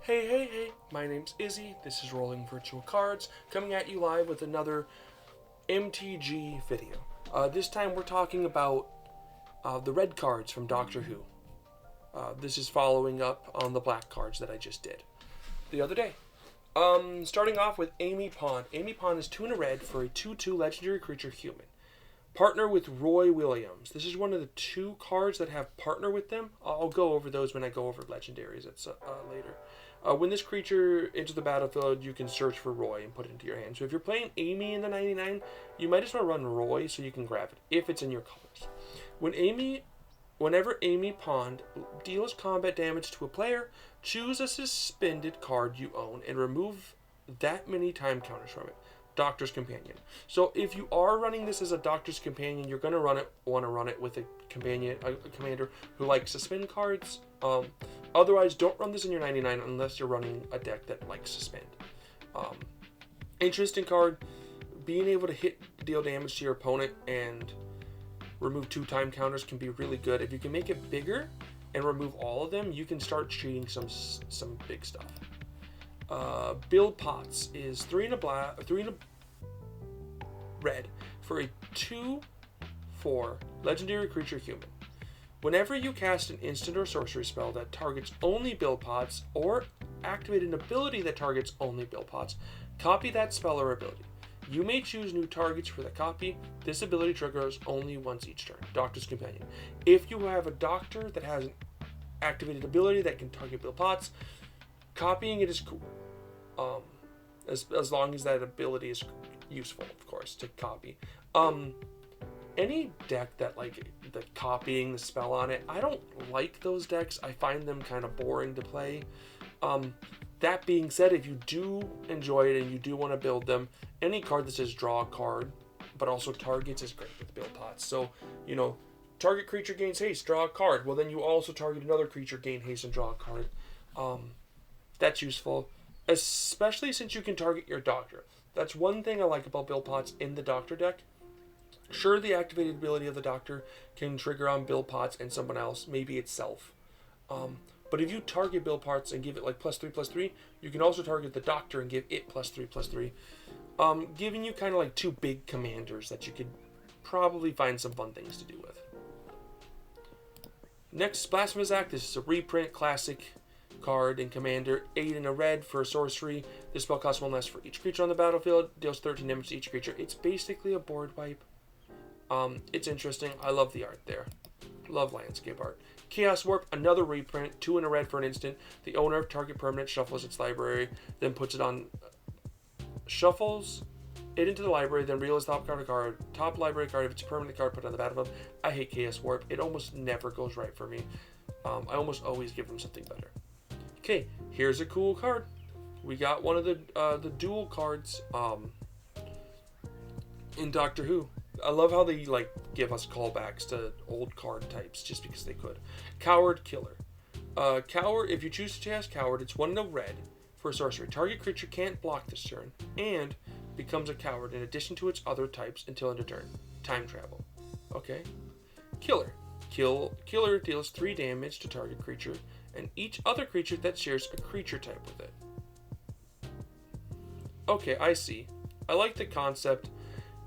Hey, my name's Izzy, this is Rolling Virtual Cards, coming at you live with another MTG video. This time we're talking about the red cards from Doctor Who. This is following up on the black cards that I just did the other day. Starting off with Amy Pond. Amy Pond is 2 and a red for a 2/2 legendary creature human. Partner with Roy Williams. This is one of the 2 cards that have partner with them. I'll go over those when I go over legendaries later. When this creature enters the battlefield, you can search for Roy and put it into your hand. So if you're playing Amy in the 99, you might just want to run Roy so you can grab it, if it's in your colors. Whenever Amy Pond deals combat damage to a player, choose a suspended card you own and remove that many time counters from it. Doctor's Companion. So if you are running this as a Doctor's Companion, you're going to want to run it with a commander who likes suspend cards. Otherwise, don't run this in your 99 unless you're running a deck that likes suspend. Interesting card. Being able to deal damage to your opponent and remove 2 time counters can be really good. If you can make it bigger and remove all of them, you can start cheating some big stuff. Build Pots is 3 and a red for a 2/4 legendary creature human. Whenever you cast an instant or sorcery spell that targets only Build Pots or activate an ability that targets only Build Pots, copy that spell or ability. You may choose new targets for the copy. This ability triggers only once each turn. Doctor's Companion. If you have a doctor that has an activated ability that can target Build Pots, copying it is cool. As long as that ability is useful, of course, to copy. Any deck that like the copying the spell on it, I don't like those decks. I find them kind of boring to play. That being said, if you do enjoy it and you do want to build them, any card that says draw a card but also targets is great with Build Pots. So, target creature gains haste, draw a card. Well, then you also target another creature, gain haste, and draw a card. That's useful, especially since you can target your doctor. That's one thing I like about Build Pots in the doctor deck. Sure, the activated ability of the doctor can trigger on Build Pots and someone else, maybe itself. But if you target Build Pots and give it like +3/+3, you can also target the doctor and give it +3/+3. Giving you kind of like 2 big commanders that you could probably find some fun things to do with. Next, Blasphemous Act. This is a reprint classic card in Commander. 8 and a red for a sorcery. This spell costs 1 less for each creature on the battlefield. Deals 13 damage to each creature. It's basically a board wipe. It's interesting. I love the art there. Love landscape art. Chaos Warp, another reprint. 2 and a red for an instant. The owner of target permanent shuffles its library, then puts it on. Shuffles it into the library, then reveals top library card if it's a permanent card put on the battlefield. I hate Chaos Warp. It almost never goes right for me. I almost always give them something better. Okay, here's a cool card. We got one of the dual cards in Doctor Who. I love how they give us callbacks to old card types just because they could. Coward Killer. Coward, if you choose to cast Coward, it's 1 and a red for a sorcery. Target creature can't block this turn and becomes a coward in addition to its other types until end of turn. Time travel. Okay. Killer. Killer deals 3 damage to target creature and each other creature that shares a creature type with it. Okay, I see. I like the concept.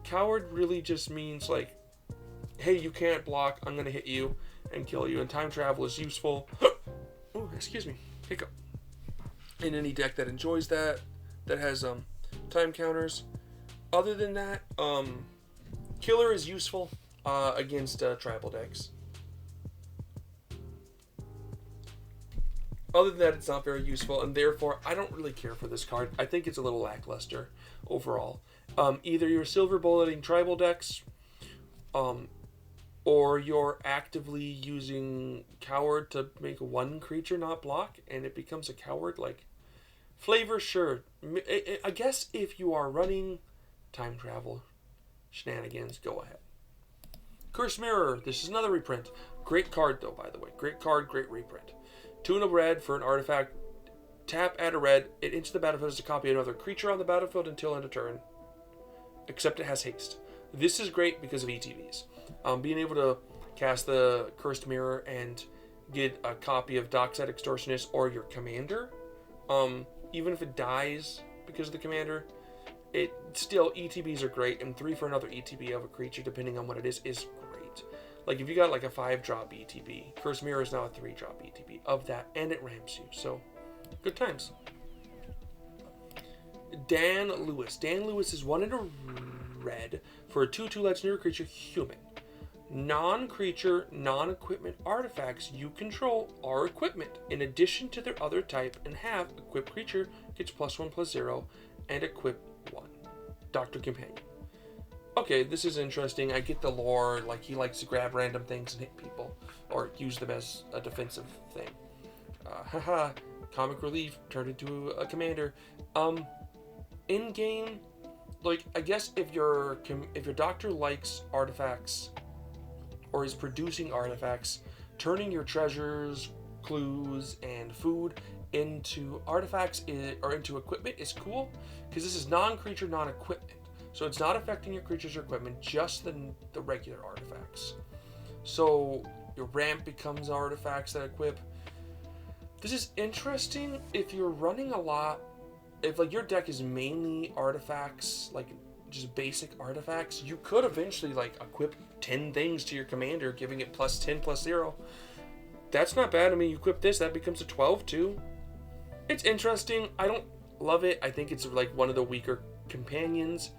Coward really just means hey, you can't block, I'm gonna hit you and kill you, and time travel is useful. Oh, excuse me, hiccup. In any deck that enjoys that has time counters. Other than that, Killer is useful against tribal decks. Other than that, it's not very useful, and therefore I don't really care for this card. I think it's a little lackluster overall. Either you're silver bulleting tribal decks, or you're actively using Coward to make 1 creature not block, and it becomes a coward. Flavor, sure. I guess if you are running time travel shenanigans, go ahead. Cursed Mirror. This is another reprint. Great card, though, by the way. Great card, great reprint. 2 and a red for an artifact. Tap, add a red. It enters the battlefield as a copy of another creature on the battlefield until end of turn. Except it has haste. This is great because of ETBs. Being able to cast the Cursed Mirror and get a copy of Dockside Extortionist or your commander Even if it dies because of the commander, it still, ETBs are great, and 3 for another ETB of a creature, depending on what it is great. Like, if you got like a 5-drop ETB, Curse Mirror is now a 3-drop ETB of that, and it ramps you, so good times. Dan Lewis. Dan Lewis is 1 in a red for a 2/2 legendary creature, human. Non-creature, non-equipment artifacts you control are equipment, in addition to their other type, and have equipped creature gets +1/+0, and equip 1. Dr. Companion. Okay, this is interesting. I get the lore, like he likes to grab random things and hit people, or use them as a defensive thing. Haha, comic relief turned into a commander. In game, like, I guess if your doctor likes artifacts, or is producing artifacts, turning your treasures, clues, and food into artifacts or into equipment is cool, because this is non-creature, non-equipment. So it's not affecting your creatures or equipment, just the regular artifacts. So your ramp becomes artifacts that equip. This is interesting if you're running a lot, if like your deck is mainly artifacts, like just basic artifacts, you could eventually like equip 10 things to your commander, giving it +10/+0. That's not bad. I mean, you equip this, that becomes a 12 too. It's interesting. I don't love it. I think it's like one of the weaker companions,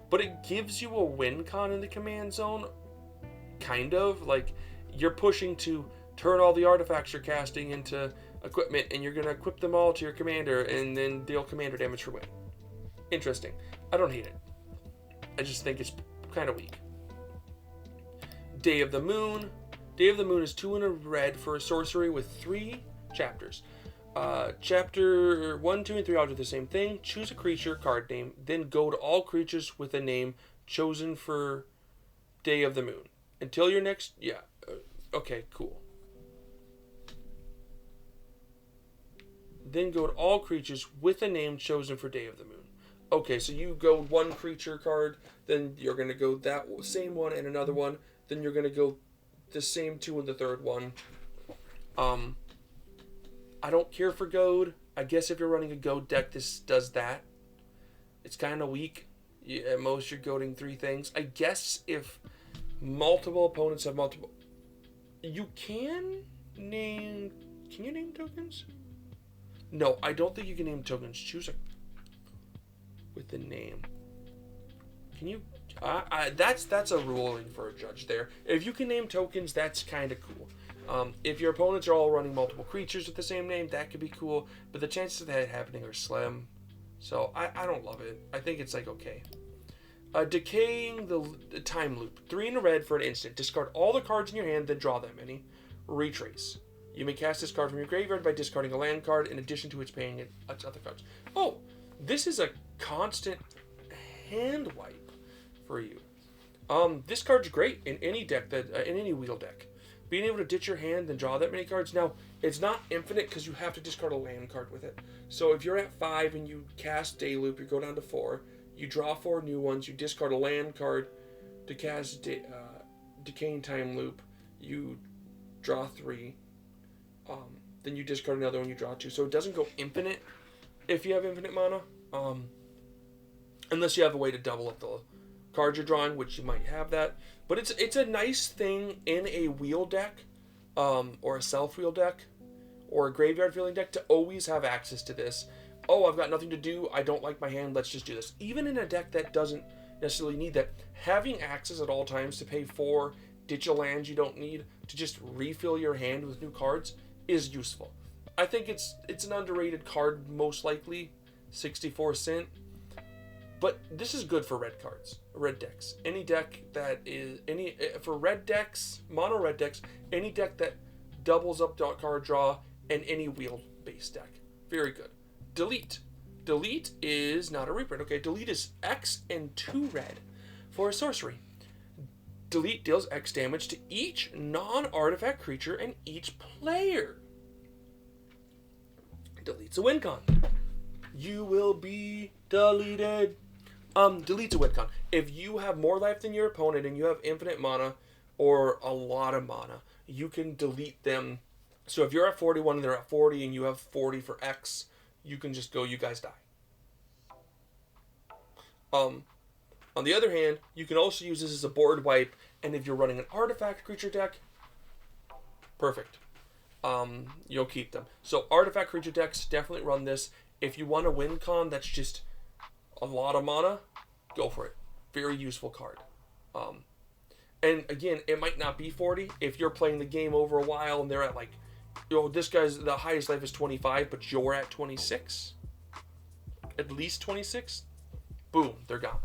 but it gives you a win con in the command zone. Kind of like you're pushing to turn all the artifacts you're casting into equipment, and you're going to equip them all to your commander and then deal commander damage for win. Interesting. I don't hate it. I just think it's kind of weak. Day of the Moon. Day of the Moon is 2 in a red for a sorcery with 3 chapters. Chapter 1, 2, and 3 all do the same thing. Choose a creature card name, then go to all creatures with a name chosen for Day of the Moon. Until your next... Yeah. Okay, cool. Then go to all creatures with a name chosen for Day of the Moon. Okay, so you go 1 creature card, then you're going to go that same one and another one, then you're going to go the same 2 in the third one. I don't care for goad. I guess if you're running a goad deck, this does that. It's kind of weak. At most, you're goading 3 things. I guess if multiple opponents have multiple... You can name... Can you name tokens? No, I don't think you can name tokens. Choose a... with the name. Can you... that's a ruling for a judge there. If you can name tokens, that's kind of cool. If your opponents are all running multiple creatures with the same name, that could be cool, but the chances of that happening are slim. So I don't love it. I think it's like okay. Decaying the time loop. 3 in a red for an instant. Discard all the cards in your hand, then draw that many. Retrace. You may cast this card from your graveyard by discarding a land card in addition to its paying it other cards. Oh, this is a constant hand wipe for you. This card's great in any deck that in any wheel deck. Being able to ditch your hand and draw that many cards. Now, it's not infinite because you have to discard a land card with it. So if you're at 5 and you cast Day Loop, you go down to 4. You draw 4 new ones. You discard a land card to cast Decaying Time Loop. You draw 3. Then you discard another one. You draw 2. So it doesn't go infinite if you have infinite mana. Unless you have a way to double up the cards you're drawing, which you might have that. But it's a nice thing in a wheel deck, or a self-wheel deck, or a graveyard filling deck to always have access to this. Oh, I've got nothing to do. I don't like my hand. Let's just do this. Even in a deck that doesn't necessarily need that, having access at all times to pay 4, ditch a land you don't need, to just refill your hand with new cards is useful. I think it's an underrated card, most likely, 64 cent. But this is good for red cards, red decks. Any deck that is for red decks, mono red decks, any deck that doubles up card draw, and any wheel-based deck. Very good. Delete. Delete is not a reprint. Okay, delete is X and 2 red for a sorcery. Delete deals X damage to each non-artifact creature and each player. Delete's a win con. You will be deleted. Delete's a win con. If you have more life than your opponent and you have infinite mana or a lot of mana, you can delete them. So if you're at 41 and they're at 40 and you have 40 for X, you can just go, you guys die. On the other hand, you can also use this as a board wipe, and if you're running an artifact creature deck, perfect. You'll keep them. So artifact creature decks, definitely run this. If you want a win con that's just a lot of mana, go for it. Very useful card. And again, it might not be 40. If you're playing the game over a while and they're at like, this guy's, the highest life is 25, but you're at 26, at least 26, boom, they're gone.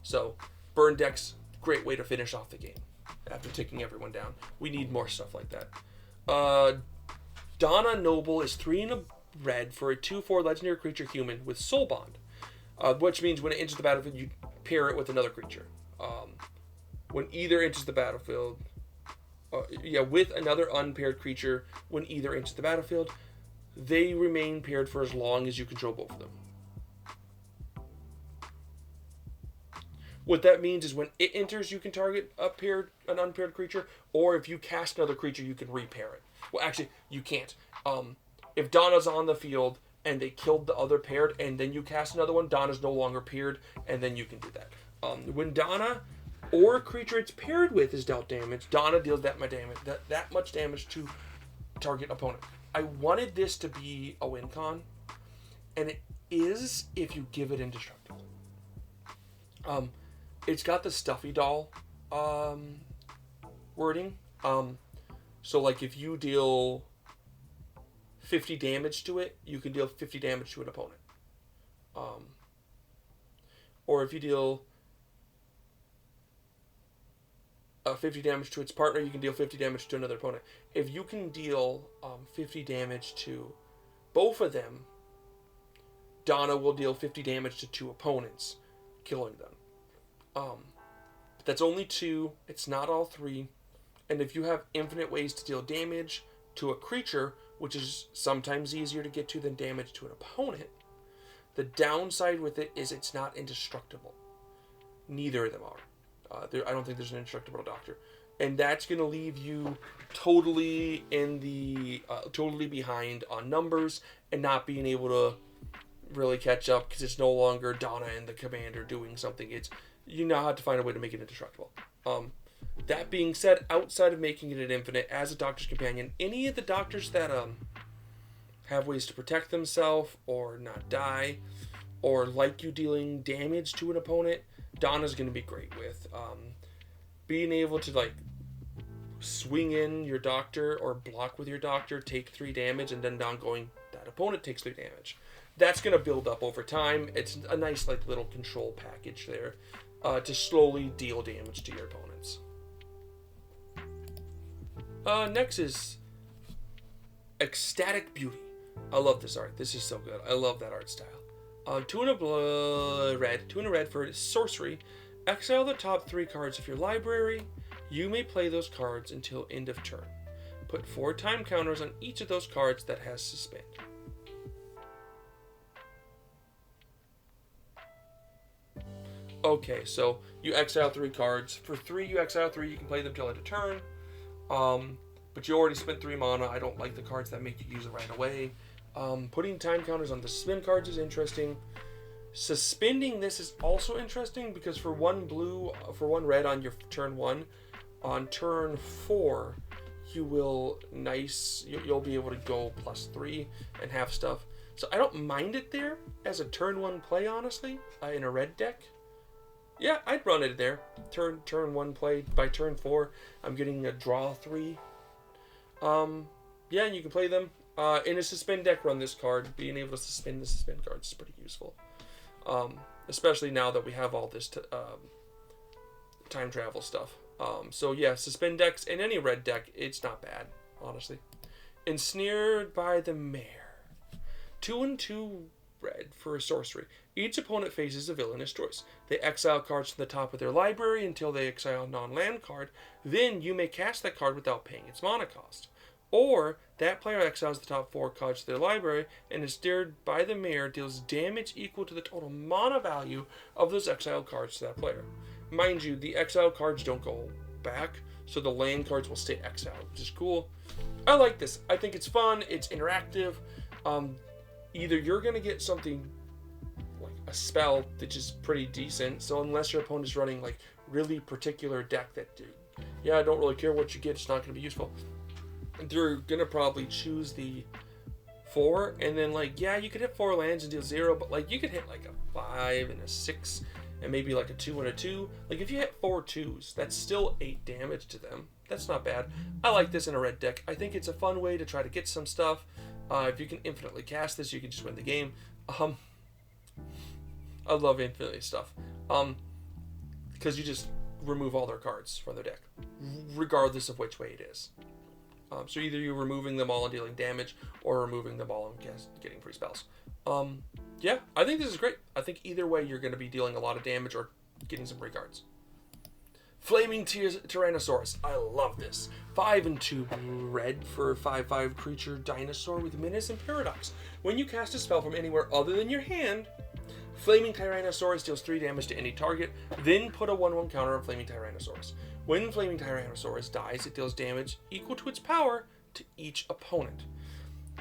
So burn decks, great way to finish off the game after taking everyone down. We need more stuff like that. Donna Noble is 3 and a red for a 2/4 legendary creature human with Soul Bond, which means when it enters the battlefield, you pair it with another creature. When either enters the battlefield, with another unpaired creature, when either enters the battlefield, they remain paired for as long as you control both of them. What that means is when it enters, you can target an unpaired creature, or if you cast another creature, you can repair it. Well, actually, you can't. If Donna's on the field and they killed the other paired, and then you cast another one, Donna's no longer paired, and then you can do that. When Donna or a creature it's paired with is dealt damage, Donna deals that much damage to target opponent. I wanted this to be a win con, and it is if you give it indestructible. It's got the stuffy doll wording. So like if you deal 50 damage to it, you can deal 50 damage to an opponent. Or if you deal 50 damage to its partner, you can deal 50 damage to another opponent. If you can deal 50 damage to both of them, Donna will deal 50 damage to 2 opponents, killing them. But that's only 2. It's not all 3. And if you have infinite ways to deal damage to a creature, which is sometimes easier to get to than damage to an opponent, the downside with it is it's not indestructible. Neither of them are. I don't think there's an indestructible doctor. And that's going to leave you totally totally behind on numbers and not being able to really catch up because it's no longer Donna and the commander doing something. You now have to find a way to make it indestructible. That being said, outside of making it an infinite, as a Doctor's Companion, any of the Doctors that have ways to protect themselves or not die, or like you dealing damage to an opponent, Donna's going to be great with. Being able to like swing in your Doctor or block with your Doctor, take 3 damage, and then down going, that opponent takes 3 damage. That's going to build up over time. It's a nice like little control package there to slowly deal damage to your opponents. Next is Ecstatic Beauty. I love this art. This is so good. I love that art style. 2 and a red for sorcery. Exile the top 3 cards of your library. You may play those cards until end of turn. Put 4 time counters on each of those cards that has suspend. Okay, so you exile 3 cards. For 3, you exile 3. You can play them till end of turn. But you already spent 3 mana. I don't like the cards that make you use it right away. Putting time counters on the suspend cards is interesting. Suspending this is also interesting because for 1 red on your turn 1, on turn 4, you'll be able to go +3 and have stuff. So I don't mind it there as a turn 1 play, honestly, in a red deck. Yeah, I'd run it there. Turn 1 play. By turn 4, I'm getting a draw 3. Yeah, and you can play them. In a suspend deck, run this card. Being able to suspend the suspend cards is pretty useful. Especially now that we have all this time travel stuff. So yeah, suspend decks in any red deck, it's not bad, honestly. Ensnared by the Mare. 2 and 2 red for a sorcery. Each opponent faces a villainous choice. They exile cards from the top of their library until they exile a non-land card. Then you may cast that card without paying its mana cost. Or that player exiles the top 4 cards to their library and Ensnared by the Mare deals damage equal to the total mana value of those exiled cards to that player. Mind you, the exiled cards don't go back, so the land cards will stay exiled, which is cool. I like this. I think it's fun. It's interactive. Either you're going to get something like a spell that is pretty decent, so unless your opponent is running like really particular deck that, yeah, I don't really care what you get, it's not going to be useful, they're going to probably choose the 4, and then like, yeah, you could hit 4 lands and deal 0, but like you could hit like a 5 and a 6 and maybe like a 2 and a 2. Like if you hit 4 2s, that's still 8 damage to them. That's not bad. I like this in a red deck. I think it's a fun way to try to get some stuff. If you can infinitely cast this, you can just win the game. I love infinity stuff. Because you just remove all their cards from their deck, regardless of which way it is. So either you're removing them all and dealing damage, or removing them all and getting free spells. Yeah, I think this is great. I think either way you're going to be dealing a lot of damage or getting some free cards. Flaming Tyrannosaurus. I love this. 5 and 2 red for a 5/5 creature dinosaur with Menace and Paradox. When you cast a spell from anywhere other than your hand, Flaming Tyrannosaurus deals 3 damage to any target, then put a 1/1 counter on Flaming Tyrannosaurus. When Flaming Tyrannosaurus dies, it deals damage equal to its power to each opponent.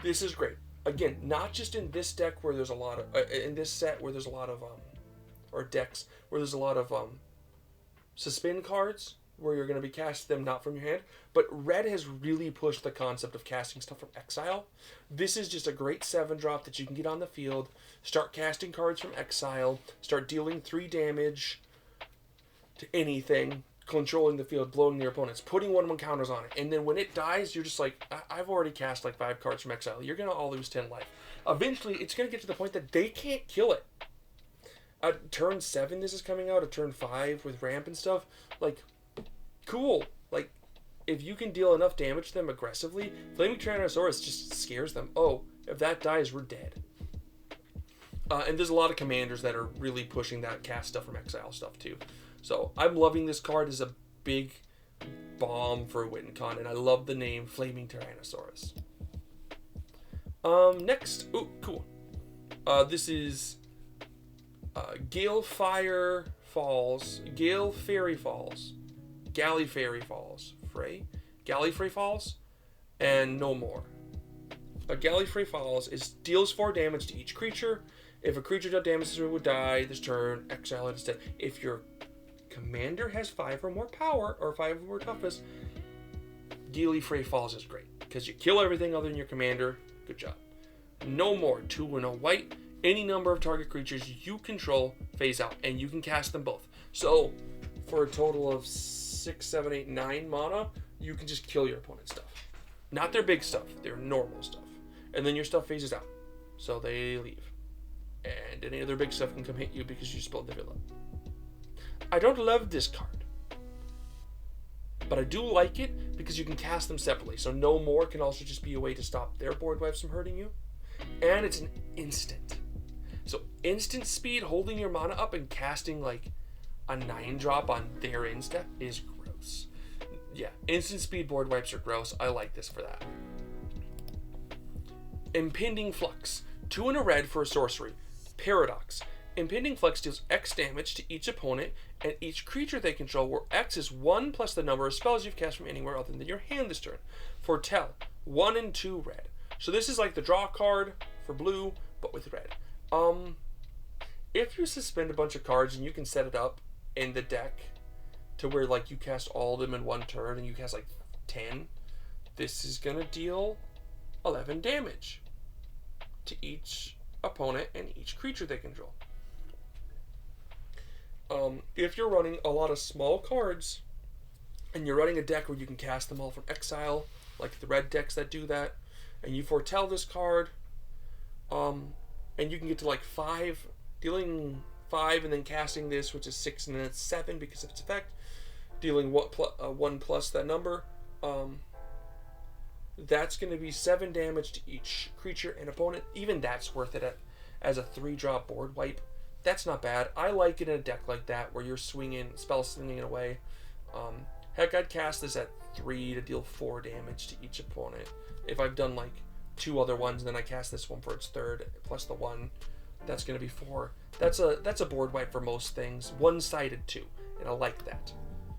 This is great. Again, not just in this deck where there's a lot of, in this set where there's a lot of, or decks where there's a lot of, suspend cards, where you're going to be casting them not from your hand, but red has really pushed the concept of casting stuff from exile. This is just a great 7-drop that you can get on the field, start casting cards from exile, start dealing 3 damage to anything, controlling the field, blowing your opponents, putting 1/1 counters on it, and then when it dies, you're just like, I've already cast like 5 cards from exile. You're going to all lose 10 life. Eventually, it's going to get to the point that they can't kill it. At turn 7, this is coming out. At turn 5 with ramp and stuff. Like, cool. Like, if you can deal enough damage to them aggressively, Flaming Tyrannosaurus just scares them. Oh, if that dies, we're dead. And there's a lot of commanders that are really pushing that cast stuff from exile stuff too. So I'm loving this card as a big bomb for WinCon, and I love the name Flaming Tyrannosaurus. Next, oh, cool. This is Gale Fairy Falls, Gallifrey Falls, and no more. Gallifrey Falls deals 4 damage to each creature. If a creature dealt damage to it would die this turn, exile it instead. If your commander has 5 or more power or 5 or more toughness, Gallifrey Falls is great because you kill everything other than your commander. Good job. No more. 2 and a white. Any number of target creatures you control phase out, and you can cast them both. So, for a total of 6, 7, 8, 9 mana, you can just kill your opponent's stuff. Not their big stuff, their normal stuff. And then your stuff phases out. So they leave. And any other big stuff can come hit you because you spilled the villa. I don't love this card. But I do like it because you can cast them separately. So no more can also just be a way to stop their board wipes from hurting you. And it's an instant. So instant speed, holding your mana up and casting like a 9-drop on their instep is gross. Yeah, instant speed board wipes are gross. I like this for that. Impending Flux. 2 and a red for a sorcery. Paradox. Impending Flux deals X damage to each opponent and each creature they control, where X is 1 plus the number of spells you've cast from anywhere other than your hand this turn. Foretell. 1 and 2 red. So this is like the draw card for blue, but with red. If you suspend a bunch of cards and you can set it up in the deck to where like you cast all of them in one turn and you cast like 10, this is gonna deal 11 damage to each opponent and each creature they control. If you're running a lot of small cards and you're running a deck where you can cast them all from exile, like the red decks that do that, and you foretell this card, and you can get to like 5, dealing 5 and then casting this, which is 6 and then it's 7 because of its effect, dealing 1 plus that number, that's going to be 7 damage to each creature and opponent. Even that's worth it as a 3-drop board wipe. That's not bad. I like it in a deck like that where you're spell swinging away. Heck, I'd cast this at 3 to deal 4 damage to each opponent. If I've done like 2 other ones, and then I cast this one for its 3rd, plus the 1, that's going to be 4. That's a board wipe for most things. One-sided too, and I like that.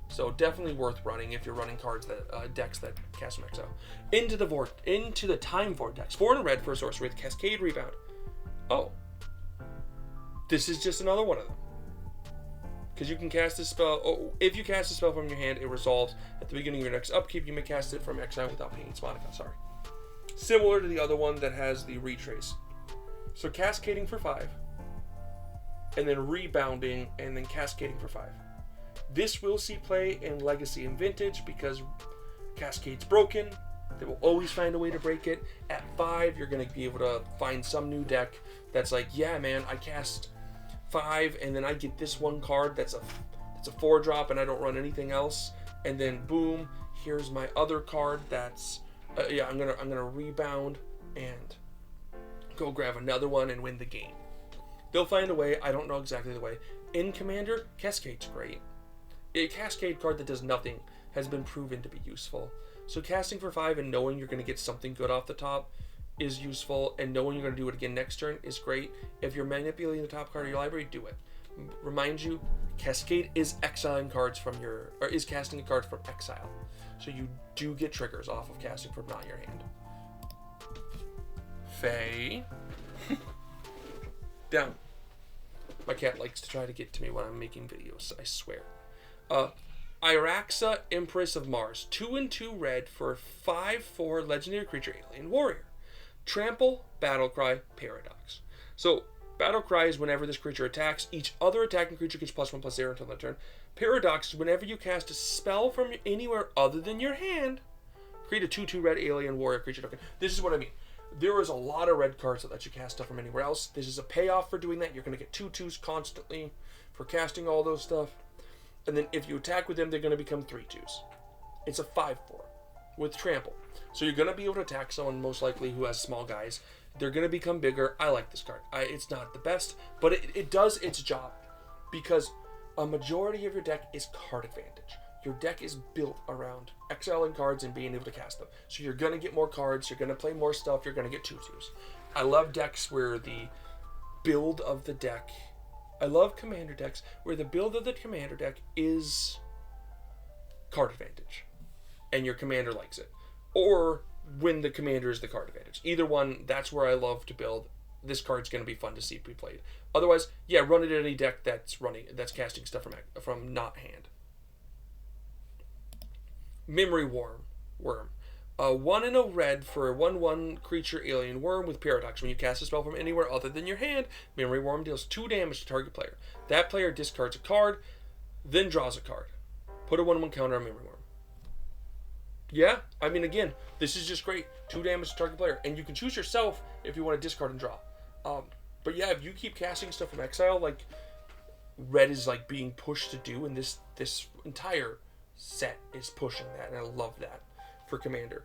So definitely worth running if you're running cards that decks that cast from exile. Into the Time Vortex. 4 and a red for a sorcery with Cascade Rebound. Oh, this is just another one of them. Because you can cast this spell. Oh, if you cast a spell from your hand, it resolves at the beginning of your next upkeep. You may cast it from exile without paying its mana cost. Sorry. Similar to the other one that has the retrace. So cascading for 5, and then rebounding, and then cascading for 5. This will see play in Legacy and Vintage because Cascade's broken. They will always find a way to break it. At 5, you're going to be able to find some new deck that's like, yeah, man, I cast 5, and then I get this one card that's a 4-drop, and I don't run anything else. And then boom, here's my other card that's I'm gonna rebound and go grab another one and win the game. They'll find a way. I don't know exactly the way. In Commander, Cascade's great. A Cascade card that does nothing has been proven to be useful. So casting for 5 and knowing you're going to get something good off the top is useful, and knowing you're going to do it again next turn is great. If you're manipulating the top card of your library, do it. Remind you, Cascade is exiling cards from is casting a card from exile. So you do get triggers off of casting from not your hand. Faye. Down. My cat likes to try to get to me when I'm making videos, I swear. Iraxa, Empress of Mars. 2 and 2 red for a 5/4 legendary creature, alien warrior. Trample, Battlecry, Paradox. So, Battlecry is whenever this creature attacks, each other attacking creature gets +1/+0 until that turn. Paradox is whenever you cast a spell from anywhere other than your hand, create a 2/2 red alien warrior creature token. This is what I mean. There is a lot of red cards that let you cast stuff from anywhere else. This is a payoff for doing that. You're going to get 2/2s constantly for casting all those stuff. And then if you attack with them, they're going to become 3/2s. It's a 5/4 with Trample. So you're going to be able to attack someone most likely who has small guys. They're going to become bigger. I like this card. It's not the best, but it does its job. Because a majority of your deck is card advantage. Your deck is built around exiling cards and being able to cast them. So you're going to get more cards. You're going to play more stuff. You're going to get 2/2s. I love decks where the build of the deck... I love commander decks where the build of the commander deck is card advantage. And your commander likes it. Or when the commander is the card advantage. Either one, that's where I love to build. This card's going to be fun to see pre-played. Otherwise, yeah, run it in any deck that's casting stuff from not hand. Memory Worm. 1 and a red for a 1/1 creature alien worm with Paradox. When you cast a spell from anywhere other than your hand, Memory Worm deals 2 damage to target player. That player discards a card, then draws a card. Put a 1/1 counter on Memory Worm. Yeah, I mean, again, this is just great. 2 damage to target player. And you can choose yourself if you want to discard and draw. But yeah, if you keep casting stuff from exile, like red is like being pushed to do, and this entire set is pushing that, and I love that for Commander.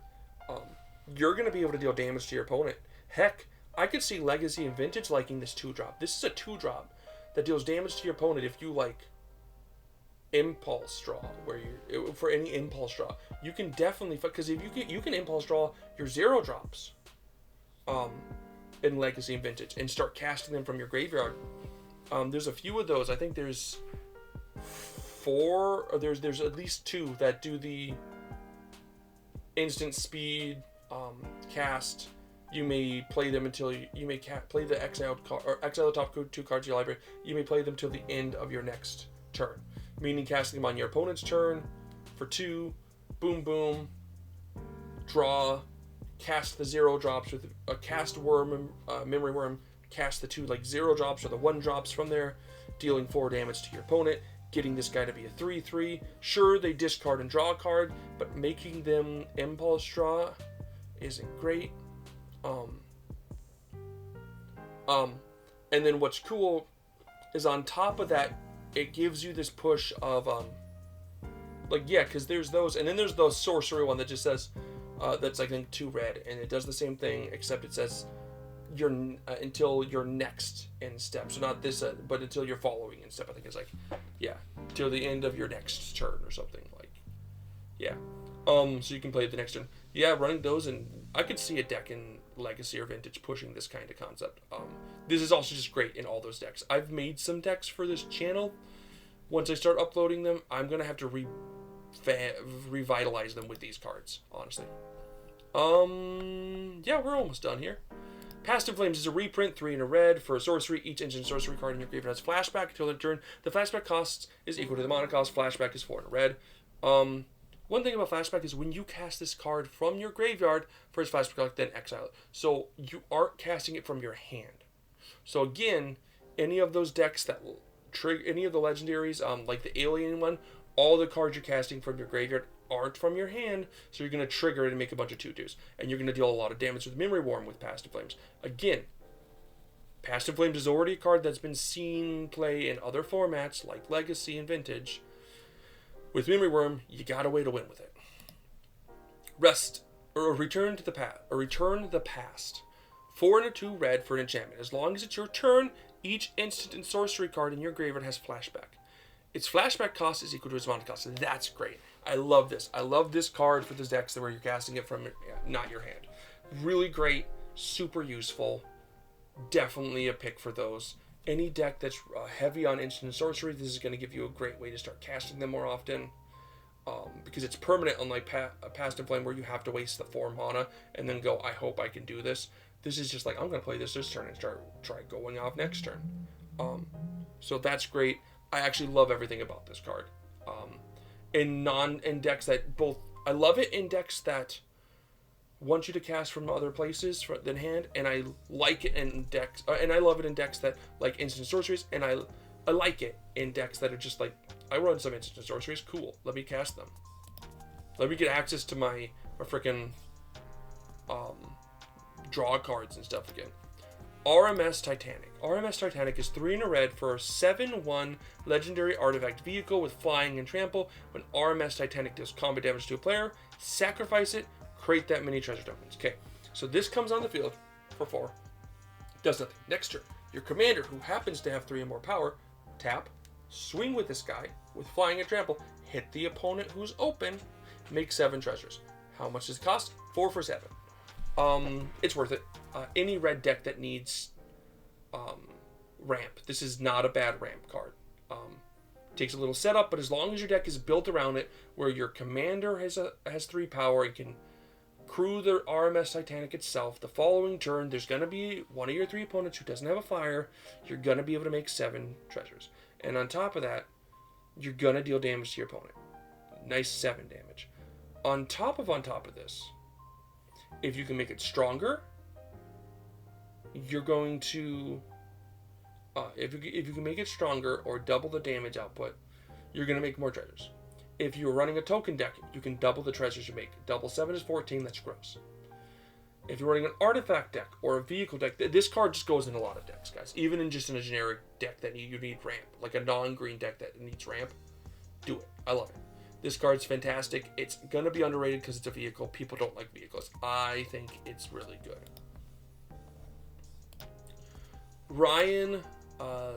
You're going to be able to deal damage to your opponent. Heck, I could see Legacy and Vintage liking this 2-drop. This is a 2-drop that deals damage to your opponent if you like Impulse Draw, where you for any Impulse Draw. You can definitely, because if you can Impulse Draw your 0-drops in Legacy and Vintage and start casting them from your graveyard. There's a few of those. I think there's 4, or there's at least 2 that do the instant speed cast. You may play them until you may play the exiled card, or exile the top 2 cards of your library. You may play them till the end of your next turn, meaning casting them on your opponent's turn for 2. Boom, boom. Draw. Cast the 0-drops with a cast worm, Memory Worm. Cast the 2 like 0-drops or the 1-drops from there, dealing 4 damage to your opponent. Getting this guy to be a 3/3. Sure, they discard and draw a card, but making them Impulse Draw isn't great. And then what's cool is on top of that, it gives you this push of because there's those, and then there's the sorcery one that just says that's I think 2 red, and it does the same thing except it says until your next end step. So not this, but until your following end step. I think it's till the end of your next turn or something so you can play it the next turn. Yeah, running those, and I could see a deck in Legacy or Vintage pushing this kind of concept. This is also just great in all those decks. I've made some decks for this channel Once I start uploading them, I'm going to have to revitalize them with these cards, honestly. Yeah, we're almost done here. Past in Flames is a reprint, 3 in a red. For a sorcery, each instant sorcery card in your graveyard has flashback until their turn. The flashback cost is equal to the mana cost. Flashback is 4 in a red. One thing about flashback is when you cast this card from your graveyard for its flashback cost, then exile it. So you aren't casting it from your hand. So again, any of those decks that trigger any of the legendaries, like the alien one, all the cards you're casting from your graveyard aren't from your hand, so you're going to trigger it and make a bunch of 2/2s. And you're going to deal a lot of damage with Memory Worm with Past in Flames. Again, Past in Flames is already a card that's been seen play in other formats like Legacy and Vintage. With Memory Worm, you got a way to win with it. Return the Past. 4 and a 2 red for an enchantment. As long as it's your turn, each instant and sorcery card in your graveyard has flashback. Its flashback cost is equal to its mana cost. That's great. I love this. I love this card for the decks where you're casting it from not your hand. Really great. Super useful. Definitely a pick for those. Any deck that's heavy on instant and sorcery, this is going to give you a great way to start casting them more often. Because it's permanent, unlike Past in Flame where you have to waste the 4 mana and then go, I hope I can do this. This is just like, I'm going to play this turn and try going off next turn. So that's great. I actually love everything about this card. In decks that both, I love it in decks that want you to cast from other places than hand, and I like it in decks, and I love it in decks that like instant sorceries, and I like it in decks that are just like, I run some instant sorceries, cool, let me cast them. Let me get access to my freaking draw cards and stuff again. RMS Titanic. RMS Titanic is 3 in a red for a 7/1 legendary artifact vehicle with flying and trample. When RMS Titanic does combat damage to a player, sacrifice it, create that many treasure tokens. Okay, so this comes on the field for 4. Does nothing. Next turn, your commander, who happens to have 3 or more power, tap, swing with this guy with flying and trample, hit the opponent who's open, make 7 treasures. How much does it cost? 4 for 7. It's worth it. Any red deck that needs ramp. This is not a bad ramp card. Takes a little setup, but as long as your deck is built around it, where your commander has 3 power and can crew the RMS Titanic itself, the following turn, there's going to be one of your 3 opponents who doesn't have a flyer, you're going to be able to make 7 treasures. And on top of that, you're going to deal damage to your opponent. Nice 7 damage. On top of this, if you can make it stronger, you're going to, if you can make it stronger or double the damage output, you're going to make more treasures. If you're running a token deck, you can double the treasures you make. Double 7 is 14, that's gross. If you're running an artifact deck or a vehicle deck, this card just goes in a lot of decks, guys. Even in just in a generic deck that you need ramp, like a non-green deck that needs ramp, do it. I love it. This card's fantastic. It's going to be underrated because it's a vehicle. People don't like vehicles. I think it's really good. Ryan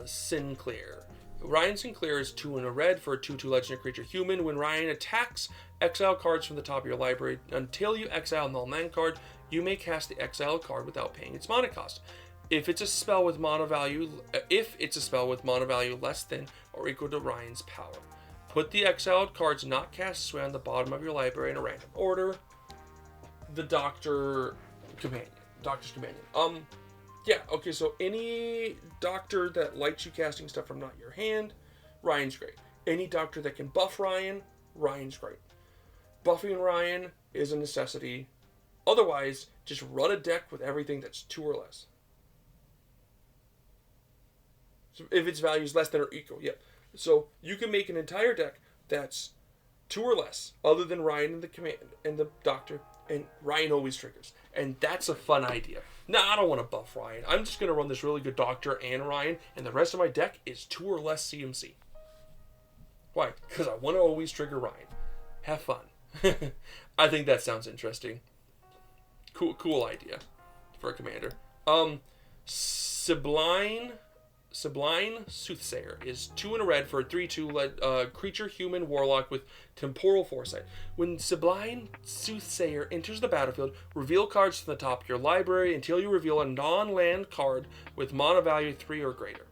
Sinclair. Ryan Sinclair is 2 in a red for a 2/2 legendary creature human. When Ryan attacks, exile cards from the top of your library. Until you exile a null land card, you may cast the exiled card without paying its mana cost. If it's a spell with mana value less than or equal to Ryan's power. Put the exiled cards not cast this way on the bottom of your library in a random order. The Doctor's Companion. Yeah, okay, so any Doctor that likes you casting stuff from not your hand, Ryan's great. Any Doctor that can buff Ryan, Ryan's great. Buffing Ryan is a necessity. Otherwise, just run a deck with everything that's 2 or less. So if its value is less than or equal, yeah. So you can make an entire deck that's 2 or less, other than Ryan and the Doctor, and Ryan always triggers. And that's a fun idea. No, I don't want to buff Ryan. I'm just going to run this really good Doctor and Ryan, and the rest of my deck is 2 or less CMC. Why? Because I want to always trigger Ryan. Have fun. I think that sounds interesting. Cool idea for a commander. Sublime Soothsayer is 2 in a red for a 3/2 creature human warlock with temporal foresight. When Sublime Soothsayer enters the battlefield, reveal cards from the top of your library until you reveal a non-land card with mana value 3 or greater.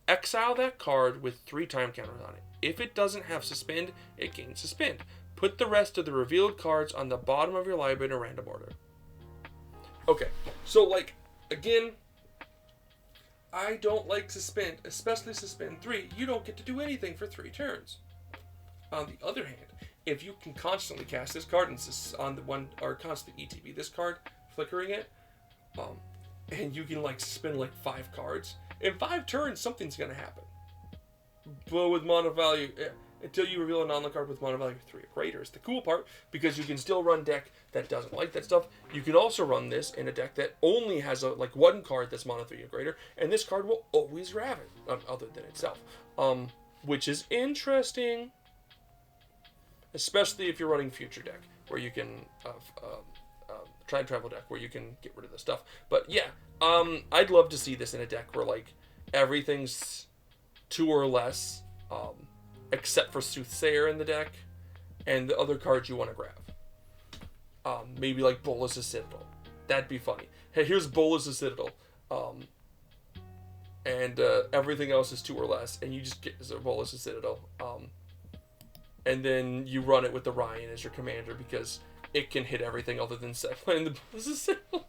Exile that card with 3 time counters on it. If it doesn't have suspend, it gains suspend. Put the rest of the revealed cards on the bottom of your library in a random order. Okay, so like, again, I don't like suspend, especially suspend 3. You don't get to do anything for 3 turns. On the other hand, if you can constantly cast this card and on the one or constantly ETB this card, flickering it, and you can like spin like 5 cards in 5 turns, something's gonna happen. But with mono value, until you reveal a non-land card with mono value 3 or greater is the cool part, because you can still run deck that doesn't like that stuff. You can also run this in a deck that only has like 1 card that's mono 3 or greater, and this card will always grab it, other than itself, which is interesting. Especially if you're running future deck, where you can time travel deck, where you can get rid of the stuff. But yeah, I'd love to see this in a deck where like everything's 2 or less, except for Soothsayer in the deck, and the other cards you want to grab. Maybe like Bolas' Citadel. That'd be funny. Hey, here's Bolas' Citadel, and everything else is 2 or less, and you just get Bolas' Citadel. And then you run it with the Ryan as your commander, because it can hit everything other than playing the Bolas' Citadel.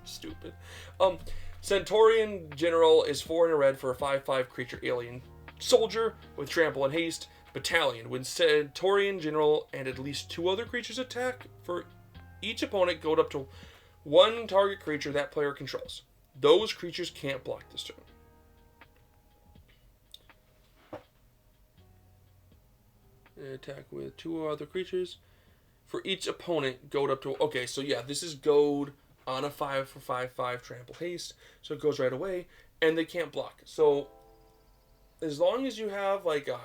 Stupid. Centaurian General is 4 in a red for a 5/5 creature alien soldier with trample and haste. Battalion. When Centaurian General and at least 2 other creatures attack, for each opponent, go up to 1 target creature that player controls. Those creatures can't block this turn. Attack with 2 other creatures. For each opponent, goad up to... Okay, so yeah, this is goad on a 5 for 5/5 trample haste, so it goes right away, and they can't block. So as long as you have like a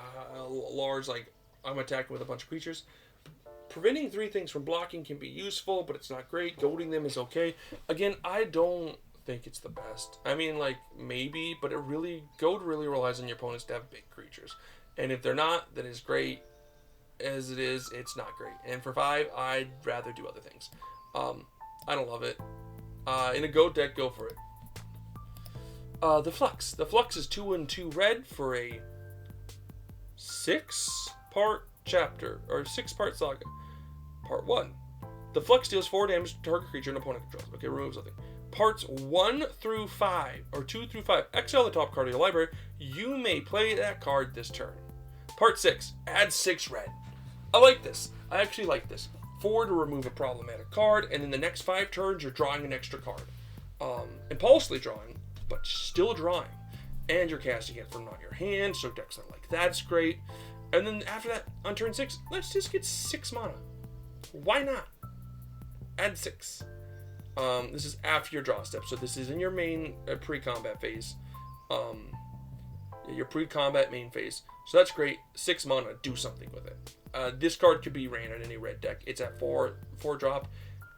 large, like, I'm attacking with a bunch of creatures, preventing 3 things from blocking can be useful, but it's not great. Goading them is okay. Again, I don't think it's the best. I mean, like, maybe, but goad really relies on your opponents to have big creatures, and if they're not, then it's great. As it is, it's not great. And for 5, I'd rather do other things. I don't love it. In a goat deck, go for it. The Flux. The Flux is 2 and 2 red for a 6-part chapter, or 6-part saga. Part 1. The Flux deals 4 damage to target creature and opponent controls. Okay, remove something. Parts 1 through 5, or 2 through 5, exile the top card of your library. You may play that card this turn. Part 6. Add 6 red. I like this. I actually like this. 4 to remove a problematic card, and in the next 5 turns, you're drawing an extra card. Impulsively drawing, but still drawing. And you're casting it from not your hand, so decks not like that's great. And then after that, on turn 6, let's just get 6 mana. Why not? Add 6. This is after your draw step, so this is in your main pre-combat phase. Your pre-combat main phase. So that's great. 6 mana, do something with it. This card could be ran in any red deck. It's at 4 drop.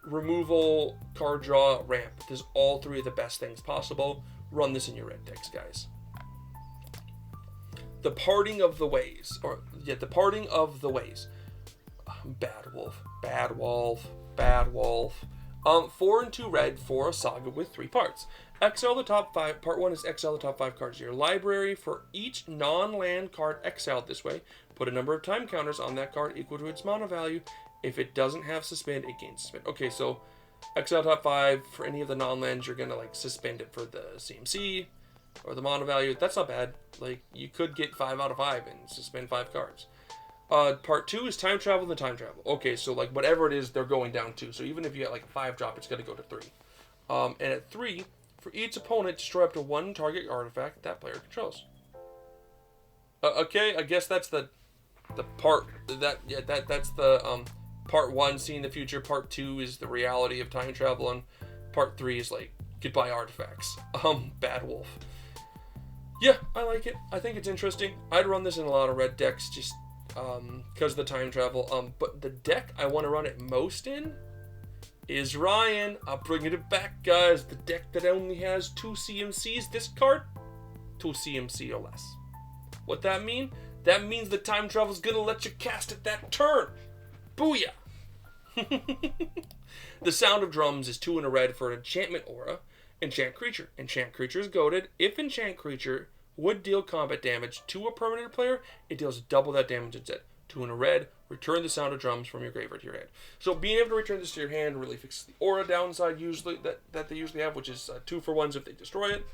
Removal, card draw, ramp. This is all 3 of the best things possible. Run this in your red decks, guys. The Parting of the Ways. The Parting of the Ways. Bad Wolf. 4 and 2 red for a saga with 3 parts. Exile the top 5. Part 1 is exile the top 5 cards of your library. For each non-land card exiled this way, put a number of time counters on that card equal to its mana value. If it doesn't have suspend, it gains suspend. Okay, so exile top 5 for any of the non-lands, you're gonna like suspend it for the CMC or the mana value. That's not bad. Like, you could get 5 out of 5 and suspend 5 cards. Part 2 is time travel and time travel. Okay, so like whatever it is, they're going down to. So even if you get like a 5 drop, it's gonna go to 3. And at 3, for each opponent, destroy up to 1 target artifact that player controls. Okay, I guess that's the part that's the part 1, seeing the future. Part 2 is the reality of time travel, and part 3 is like goodbye artifacts. Bad Wolf. Yeah, I like it. I think it's interesting. I'd run this in a lot of red decks just because of the time travel. But the deck I want to run it most in is Ryan. I'm bringing it back, guys. The deck that only has 2 CMCs this card, 2 CMC or less. What that mean? That means the time travel's gonna let you cast it that turn. Booyah! The Sound of Drums is 2 in a red for an enchantment aura. Enchant creature. Enchant creature is goated. If enchant creature would deal combat damage to a permanent player, it deals double that damage instead. 2 in a red, return the sound of drums from your graveyard to your hand. So being able to return this to your hand really fixes the aura downside usually that they usually have, which is 2-for-1s if they destroy it.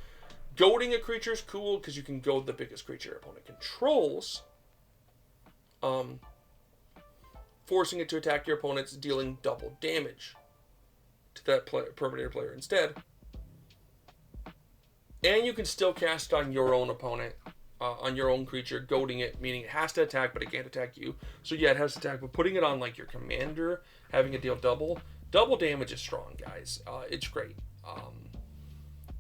Goading a creature is cool because you can goad the biggest creature your opponent controls. Forcing it to attack your opponents, dealing double damage to that permanent player instead. And you can still cast on your own opponent, on your own creature, goading it, meaning it has to attack, but it can't attack you. So yeah, it has to attack, but putting it on like your commander, having it deal double damage is strong, guys. It's great.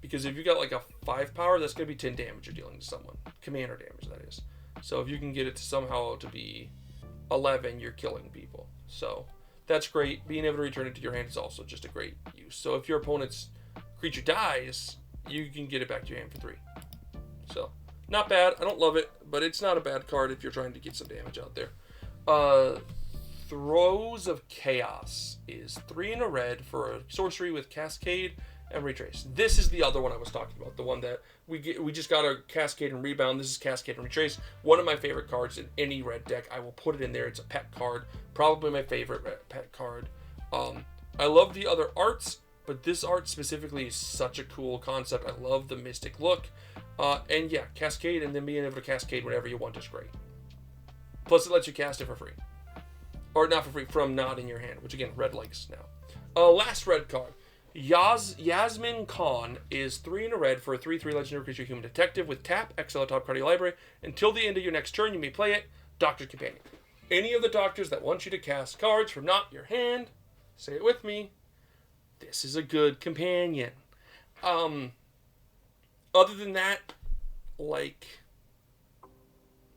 Because if you got like a 5 power, that's going to be 10 damage you're dealing to someone. Commander damage, that is. So if you can get it to somehow to be 11, you're killing people. So that's great. Being able to return it to your hand is also just a great use. So if your opponent's creature dies, you can get it back to your hand for 3. So not bad. I don't love it, but it's not a bad card if you're trying to get some damage out there. Throes of Chaos is 3 in a red for a sorcery with Cascade and Retrace. This is the other one I was talking about. The one that we just got a Cascade and Rebound. This is Cascade and Retrace. One of my favorite cards in any red deck. I will put it in there. It's a pet card. Probably my favorite pet card. I love the other arts, but this art specifically is such a cool concept. I love the mystic look. And yeah, Cascade and then being able to Cascade whenever you want is great. Plus it lets you cast it for free. Or not for free, from not in your hand, which again, red likes now. Last red card. Yasmin Khan is 3 in a red for a 3/3 legendary creature human detective with tap, exile a top card of your library. Until the end of your next turn, you may play it. Doctor's Companion. Any of the doctors that want you to cast cards from not your hand, say it with me, this is a good companion. Other than that, like,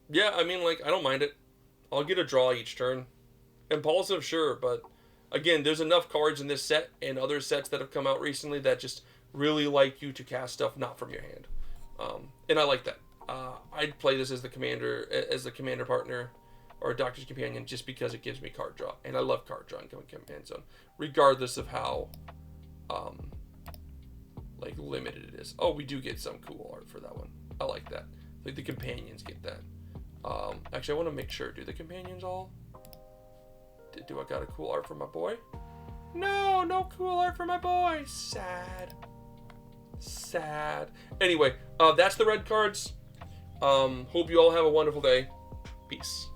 yeah, I mean, like, I don't mind it. I'll get a draw each turn. Impulsive, sure, but again, there's enough cards in this set and other sets that have come out recently that just really like you to cast stuff not from your hand. And I like that. I'd play this as the commander partner or Doctor's Companion just because it gives me card draw. And I love card draw in Command Zone, regardless of how like limited it is. Oh, we do get some cool art for that one. I like that. Like the companions get that. Actually, I want to make sure. Do the companions all? Do I got a cool art for my boy? No cool art for my boy. Sad. Anyway, that's the red cards. Hope you all have a wonderful day. Peace.